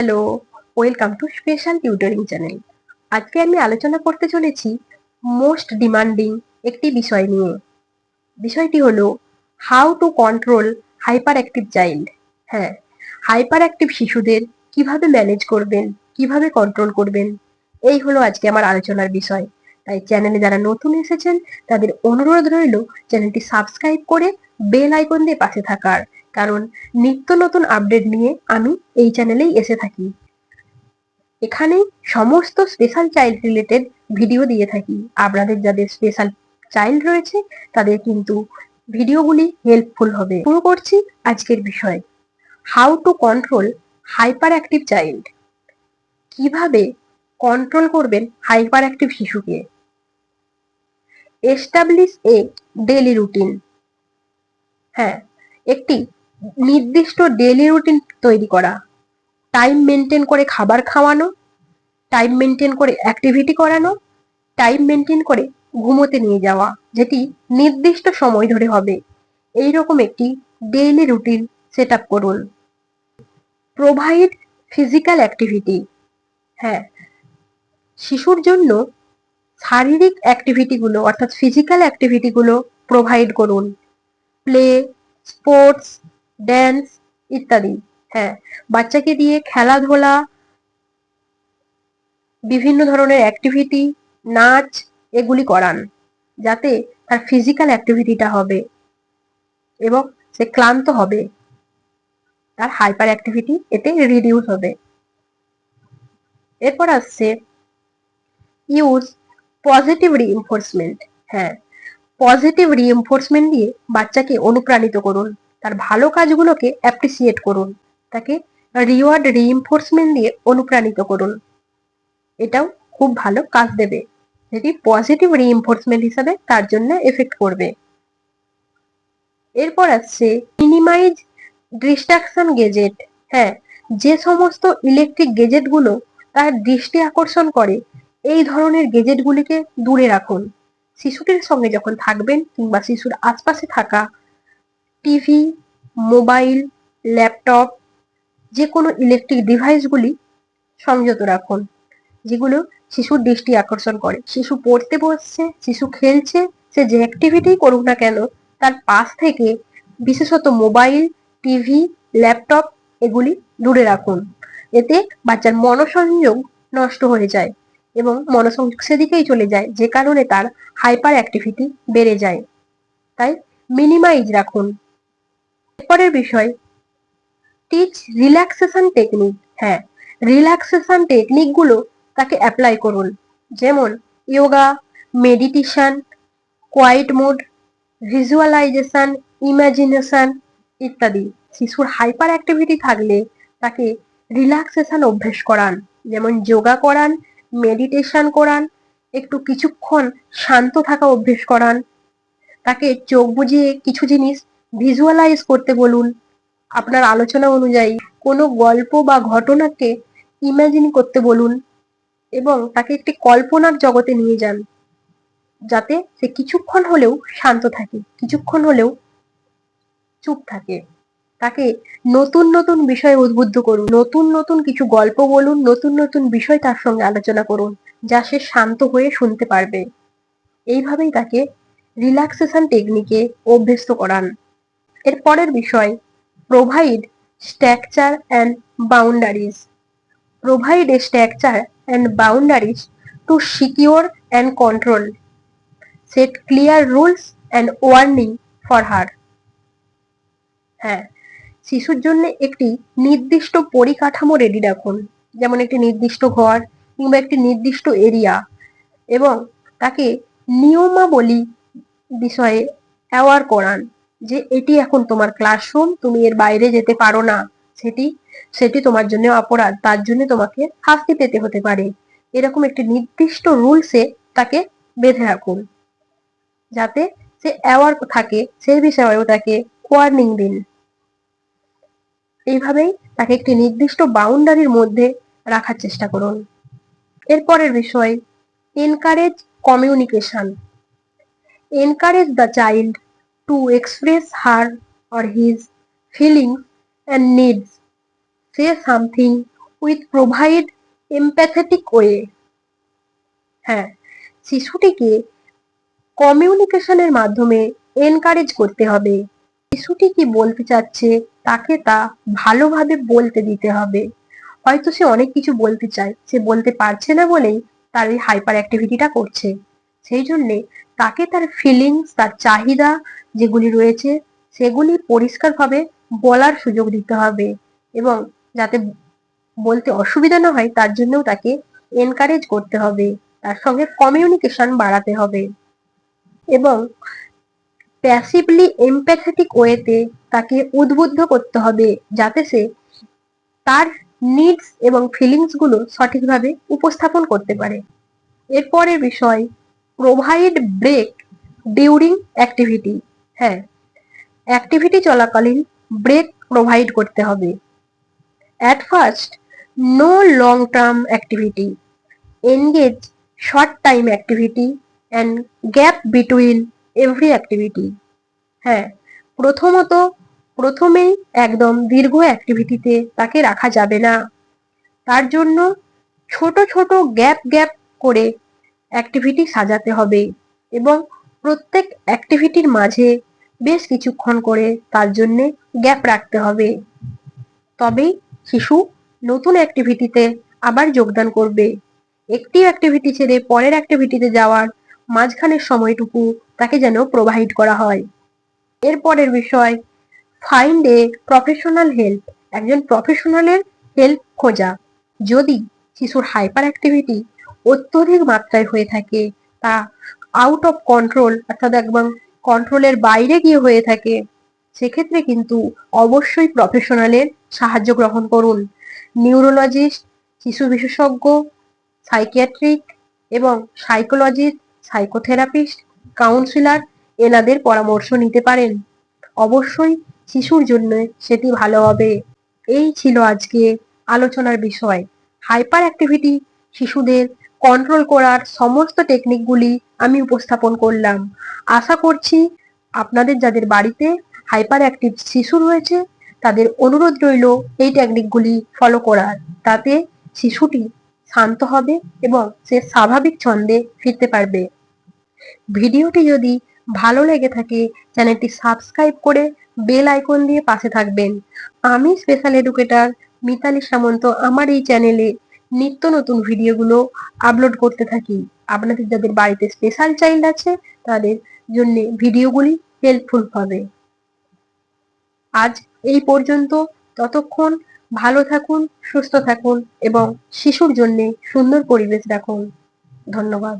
Hello, welcome to special tutoring channel. আজকে আমি আলোচনা করতে চলেছি মোস্ট ডিমান্ডিং একটি বিষয় নিয়ে। বিষয়টি হলো how to control hyper active child. হ্যাঁ, হাইপার অ্যাক্টিভ শিশুদের কিভাবে ম্যানেজ করবেন, কিভাবে কন্ট্রোল করবেন, এই হলো আজকে আমার আলোচনার বিষয়। তাই চ্যানেলে যারা নতুন এসেছেন তাদের অনুরোধ রইল চ্যানেলটি সাবস্ক্রাইব করে বেল আইকন দিয়ে পাশে থাকার, কারণ নিত্য নতুন আপডেট নিয়ে আমি এই চ্যানেলেই এসে থাকি। এখানে সমস্ত স্পেশাল চাইল্ড রিলেটেড ভিডিও দিয়ে থাকি। আপনাদের যাদের স্পেশাল চাইল্ড রয়েছে তাদের কিন্তু ভিডিওগুলি হেল্পফুল হবে। শুরু করছি আজকের বিষয়, how to control hyper active child. কিভাবে কন্ট্রোল করবেন হাইপার অ্যাক্টিভ শিশুকে। Establish a daily routine. হ্যাঁ, একটি নির্দিষ্ট ডেইলি রুটিন তৈরি করা, টাইম মেনটেন করে খাবার খাওয়ানো, টাইম মেনটেন করে অ্যাক্টিভিটি করানো, টাইম মেনটেন করে ঘুমোতে নিয়ে যাওয়া, যেটি নির্দিষ্ট সময় ধরে হবে। এইরকম একটি ডেইলি রুটিন সেট আপ করুন। Provide physical activity. হ্যাঁ, শিশুর জন্য শারীরিক অ্যাক্টিভিটিগুলো অর্থাৎ ফিজিক্যাল অ্যাক্টিভিটিগুলো প্রোভাইড করুন। প্লে, স্পোর্টস, ড্যান্স ইত্যাদি। হ্যাঁ, বাচ্চাকে দিয়ে খেলাধুলা, বিভিন্ন ধরনের অ্যাক্টিভিটি, নাচ এগুলি করান, যাতে তার ফিজিক্যাল অ্যাক্টিভিটিটা হবে এবং সে ক্লান্ত হবে, তার হাইপার অ্যাক্টিভিটি এতে রিডিউস হবে। এরপর আসছে ইউজ পজিটিভ রিইনফোর্সমেন্ট। হ্যাঁ, পজিটিভ রিইনফোর্সমেন্ট দিয়ে বাচ্চাকে অনুপ্রাণিত করুন, তার ভালো কাজগুলোকে অ্যাপ্রিসিয়েট করুন, তাকে রিওয়ার্ড রিইনফোর্সমেন্ট দিয়ে অনুপ্রাণিত করুন। এটাও খুব ভালো কাজ দেবে, যেটি পজিটিভ রিইনফোর্সমেন্ট হিসাবে তার জন্য এফেক্ট করবে। এরপর আসছে মিনিমাইজ ডিস্ট্রাকশন গেজেট। হ্যাঁ, যে সমস্ত ইলেকট্রিক গেজেট গুলো তার দৃষ্টি আকর্ষণ করে এই ধরনের গেজেট গুলিকে দূরে রাখুন। শিশুটির সঙ্গে যখন থাকবেন কিংবা শিশুর আশপাশে থাকা টিভি, মোবাইল, ল্যাপটপ, যে কোনো ইলেকট্রিক ডিভাইসগুলি সংযত রাখুন, যেগুলো শিশুর দৃষ্টি আকর্ষণ করে। শিশু পড়তে বসছে, শিশু খেলছে, সে যে অ্যাক্টিভিটি করুক না কেন, তার পাশ থেকে বিশেষত মোবাইল, টিভি, ল্যাপটপ এগুলি দূরে রাখুন। এতে বাচ্চার মনোসংযোগ নষ্ট হয়ে যায় এবং মনোসংযোগ সেদিকেই চলে যায়, যে কারণে তার হাইপার অ্যাক্টিভিটি বেড়ে যায়। তাই মিনিমাইজ রাখুন। এরপরের বিষয়, টিচ রিল্যাক্সেশন টেকনিক। হ্যাঁ, রিল্যাক্সেশন টেকনিক গুলো তাকে অ্যাপ্লাই করুন, যেমন yoga, meditation, quiet mood, visualisation, imagination ইত্যাদি। শিশুর হাইপার অ্যাক্টিভিটি থাকলে তাকে রিল্যাক্সেশন অভ্যেস করান, যেমন যোগা করান, মেডিটেশন করান, একটু কিছুক্ষণ শান্ত থাকা অভ্যেস করান, তাকে চোখ বুজিয়ে কিছু জিনিস ভিজুয়ালাইজ করতে বলুন। আপনার আলোচনা অনুযায়ী কোনো গল্প বা ঘটনাকে ইমাজিন করতে বলুন এবং তাকে একটি কল্পনার জগতে নিয়ে যান, যাতে সে কিছুক্ষণ হলেও শান্ত থাকে, কিছুক্ষণ হলেও চুপ থাকে। তাকে নতুন নতুন বিষয়ে উদ্বুদ্ধ করুন, নতুন নতুন কিছু গল্প বলুন, নতুন নতুন বিষয় তার সঙ্গে আলোচনা করুন, যা সে শান্ত হয়ে শুনতে পারবে। এইভাবেই তাকে রিল্যাক্সেশন টেকনিকে অভ্যস্ত করান। এর পরের বিষয়, provide structure and boundaries. Provide a structure and boundaries to secure and control. Set clear rules and warning for her. হ্যাঁ, শিশুর জন্য একটি নির্দিষ্ট পরিকাঠামো রেডি রাখুন, যেমন একটি নির্দিষ্ট ঘর কিংবা একটি নির্দিষ্ট এরিয়া, এবং তাকে নিয়মাবলী বিষয়ে অ্যাওয়ার করান, যে এটি এখন তোমার ক্লাসরুম, তুমি এর বাইরে যেতে পারো না, সেটি সেটি তোমার জন্য অপরাধ, তার জন্য তোমাকে শাস্তি পেতে হতে পারে। এরকম একটি নির্দিষ্ট রুলসে তাকে বেঁধে রাখুন, যাতে সে অ্যাওয়ার থাকে, সেই বিষয়েও তাকে ওয়ার্নিং দিন। এইভাবেই তাকে একটি নির্দিষ্ট বাউন্ডারির মধ্যে রাখার চেষ্টা করুন। এরপরের বিষয়, encourage communication. Encourage the child to express her or his feelings and needs. Say something with provide empathetic way. হ্যাঁ, শিশুটিকে কমিউনিকেশনের মাধ্যমে এনকারেজ করতে হবে। শিশুটি কি বলতে চাচ্ছে তাকে তা ভালোভাবে বলতে দিতে হবে। হয়তো সে অনেক কিছু বলতে চায়, সে বলতে পারছে না বলেই তার এই হাইপার অ্যাক্টিভিটিটা করছে। সেই জন্যে তাকে তার ফিলিংস, তার চাহিদা যেগুলি রয়েছে সেগুলি পরিষ্কারভাবে বলার সুযোগ দিতে হবে, এবং যাতে বলতে অসুবিধা না হয় তার জন্যও তাকে এনকারেজ করতে হবে, তার সঙ্গে কমিউনিকেশন বাড়াতে হবে, এবং প্যাসিভলি এমপ্যাথেটিক ওয়েতে তাকে উদ্বুদ্ধ করতে হবে যাতে সে তার নিডস এবং ফিলিংস গুলো সঠিকভাবে উপস্থাপন করতে পারে। এরপরের বিষয়, প্রোভাইড ব্রেক ডিউরিং অ্যাক্টিভিটি। হ্যাঁ, অ্যাক্টিভিটি চলাকালীন ব্রেক প্রোভাইড করতে হবে। At first, no long term activity, engage short time activity and gap between every activity. হ্যাঁ, প্রথমেই একদম দীর্ঘ অ্যাক্টিভিটিতে তাকে রাখা যাবে না। তার জন্য ছোট ছোট গ্যাপ গ্যাপ করে অ্যাক্টিভিটি সাজাতে হবে, এবং প্রত্যেক অ্যাক্টিভিটির মাঝে বেশ কিছুক্ষণ করে তার জন্যে গ্যাপ রাখতে হবে। তবেই শিশু নতুন অ্যাক্টিভিটিতে আবার যোগদান করবে। একটি অ্যাক্টিভিটি ছেড়ে পরের অ্যাক্টিভিটিতে যাওয়ার মাঝখানের সময়টুকু তাকে যেন প্রোভাইড করা হয়। এরপরের বিষয়, ফাইন্ড এ প্রফেশনাল হেল্প। একজন প্রফেশনালের হেল্প খোঁজা। যদি শিশুর হাইপার অ্যাক্টিভিটি অত্যধিক মাত্রায় হয়ে থাকে, তা আউট অফ কন্ট্রোল অর্থাৎ একদম কন্ট্রোলের বাইরে গিয়ে হয়ে থাকে, সেক্ষেত্রে কিন্তু অবশ্যই প্রফেশনালের সাহায্য গ্রহণ করুন। নিউরোলজিস্ট, শিশু বিশেষজ্ঞ, সাইকিয়াট্রিক এবং সাইকোলজিস্ট, সাইকোথেরাপিস্ট, কাউন্সিলর এনাদের পরামর্শ নিতে পারেন। অবশ্যই শিশুর জন্য সেটি ভালো হবে। এই ছিল আজকে আলোচনার বিষয়। হাইপার অ্যাক্টিভিটি শিশুদের কন্ট্রোল করার সমস্ত টেকনিকগুলি আমি উপস্থাপন করলাম। আশা করছি আপনাদের যাদের বাড়িতে হাইপার অ্যাক্টিভ শিশু রয়েছে তাদের অনুরোধ রইল এই টেকনিকগুলি ফলো করার। তাতে শিশুটি শান্ত হবে এবং সে স্বাভাবিক ছন্দে ফিরতে পারবে। ভিডিওটি যদি ভালো লেগে থাকে চ্যানেলটি সাবস্ক্রাইব করে বেল আইকন দিয়ে পাশে থাকবেন। আমি স্পেশাল এডুকেটর মিতালি সামন্ত আমার এই চ্যানেলে নিত্য নতুন ভিডিওগুলো আপলোড করতে থাকি। আপনাদের যাদের বাড়িতে স্পেশাল চাইল্ড আছে তাদের জন্য ভিডিওগুলি হেল্পফুল হবে। আজ এই পর্যন্ত। ততক্ষণ ভালো থাকুন, সুস্থ থাকুন এবং শিশুর জন্য সুন্দর পরিবেশ রাখুন। ধন্যবাদ।